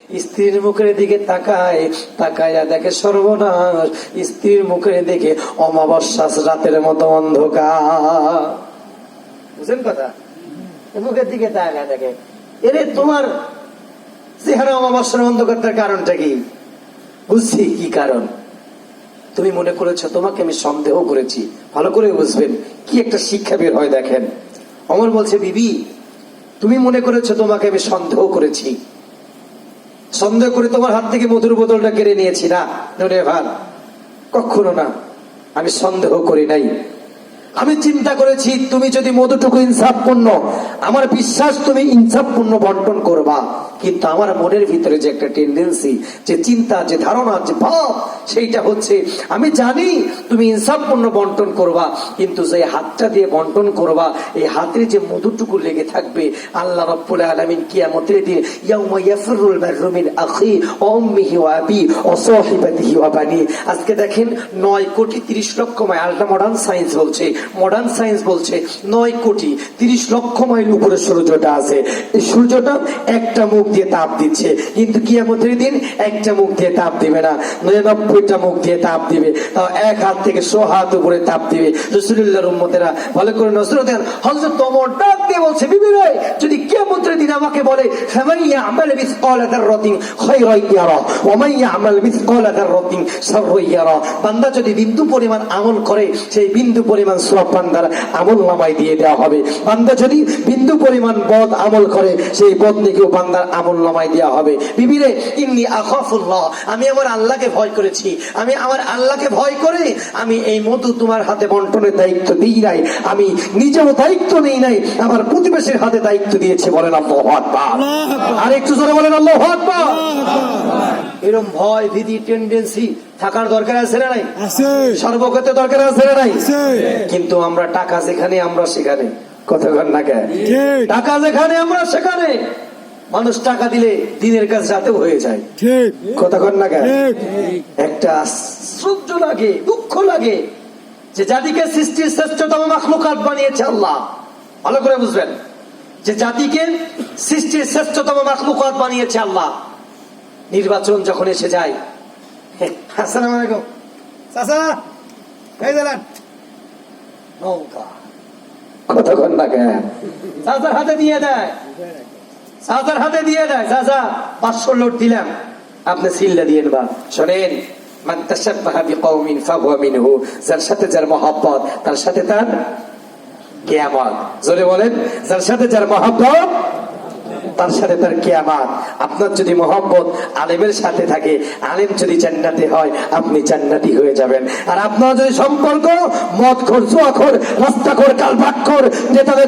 স্ত্রীর মুখের দিকে তাকায়, তাকায়া দেখে সর্বনাশ, স্ত্রীর মুখের দিকে অমাবস্যা রাতের মতো অন্ধকার। বুঝলেন কথা? মুখের দিকে তাকায় দেখে, এরে তোমার চেহারা অমাবস্যার অন্ধকারটার কারণটা কি? বুঝছি কি কারণ। তুমি মনে করেছো তোমাকে আমি সন্দেহ করেছি। ভালো করে বুঝবেন কি একটা শিক্ষা বের হয় দেখেন। অমর বলছে, বিবি তুমি মনে করেছো তোমাকে আমি সন্দেহ করেছি, সন্দেহ করে তোমার হাত থেকে মধুর বোতলটা কেড়ে নিয়েছি না? ভান কখনো না, আমি সন্দেহ করি নাই। আমি চিন্তা করেছি তুমি যদি মধুটুকু ইনসাফপূর্ণ, আমার বিশ্বাস তুমি ইনসাফপূর্ণ বন্টন করবা। কিন্তু আমার মনের ভিতরে যে একটা টেন্ডেন্সি, যে চিন্তা, যে ধারণা, যে ভাব, সেইটা হচ্ছে আমি জানি তুমি ইনসাফপূর্ণ বন্টন করবা, কিন্তু যে হাতটা দিয়ে বন্টন করবা এই হাতের যে মধুটুকু লেগে থাকবে, আল্লাহ রাব্বুল আলামিন কিয়ামতের দিন ইয়াউমা ইয়াফিরুল মারউ মিন আখি ওয়া উম্মিহি ওয়া আবি ওয়া সাহিবাতিহি ওয়া বানি। আজকে দেখেন 9,30,00,000 মাইল, আলট্রা মডার্ন সায়েন্স বলছে, মডার্ন সায়েন্স বলছে 9,30,00,000 মাইল উপরে সূর্যটা আছে। এই সূর্যটা একটা মুখ দিয়ে তাপ দিচ্ছে, কিন্তু কিয়ামতের দিন একটা মুখ দিয়ে তাপ দিবে না, 99টা মুখ দিয়ে তাপ দিবে। তাও এক হাত থেকে 100 হাত উপরে তাপ দিবে। রাসূলুল্লাহর উম্মতেরা ভালো করে নজর দেন। হযরত ওমর ডাক দিয়ে বলছে, বিবি রে, যদি কিয়ামতের দিন আমাকে বলে ফামান ইয়ামাল মিসকালা যাররাতিন খায়রান ইয়ারা ওয়া মান ইয়ামাল মিসকালা যাররাতিন শাররান ইয়ারা, বান্দা যদি বিন্দু পরিমাণ আমল করে সেই বিন্দু পরিমাণ সওয়াব বান্দার আমল নামায় দিয়ে দেওয়া হবে। বান্দা যদি বিন্দু পরিমাণ বদ আমল করে সেই বদ নেকিও বান্দার আমল নামায় দেওয়া হবে। বিবি রে, ইন্নী আখাফুল্লাহ, আমি আমার আল্লাহকে ভয় করেছি, আমি আমার আল্লাহকে ভয় করে আমি এই মধু তোমার হাতে বন্টনের দায়িত্ব দিই নাই, আমি নিজেও দায়িত্ব নেই নাই, আমার প্রতিবেশীর হাতে দায়িত্ব দিয়েছে। বলেন আল্লাহু আকবার। আর একটু জোরে বলেন আল্লাহু আকবার। এরকম ভয় ভীতি টেন্ডেন্সি থাকার দরকার আছে না নাই? সর্বক্ষেত্রে দরকার আছে না নাই? কিন্তু আমরা টাকা যেখানে আমরা সেখানে, কথা বল না কেন? টাকা যেখানে আমরা সেখানে। মানুষ টাকা দিলে দিনের কাজ রাতেও হয়ে যায়, কথা বল না কেন? একটা আশ্চর্য লাগে, দুঃখ লাগে যে জাতিকে সৃষ্টির শ্রেষ্ঠতম মাখলুকাত বানিয়েছে আল্লাহ। ভালো করে বুঝবেন যে জাতিকে সৃষ্টির শ্রেষ্ঠতম মাখলুকাত বানিয়েছে আল্লাহ। নির্বাচন যখন এসে যায়, আসসালামু আলাইকুম চাচা, এই দিলেন নৌকা, কতক্ষণ লাগে চাচার হাতে দিয়ে দেয়, চাচার হাতে দিয়ে দেয়, চাচা 500 লোট দিলাম, আপনি সিল্লা দিয়ে নেবা। শোনেন, মান তাশাব্বাহা বিকওমিন ফাহুয়া মিনহু, যার সাথে যার মহব্বত তার সাথে তার কিয়ামত। জোরে বলেন, যার সাথে যার মহব্বত তার সাথে তার কিয়ামত। আপনার যদি মহব্বত আলেমের সাথে থাকে, আলেম যদি জান্নাতে হয় আপনি জান্নাতি হয়ে যাবেন। আর আপনার যদি সম্পর্ক মদখোর, জুয়াখোর, রাস্তাখোর, কালভাটখোর, যে তাদের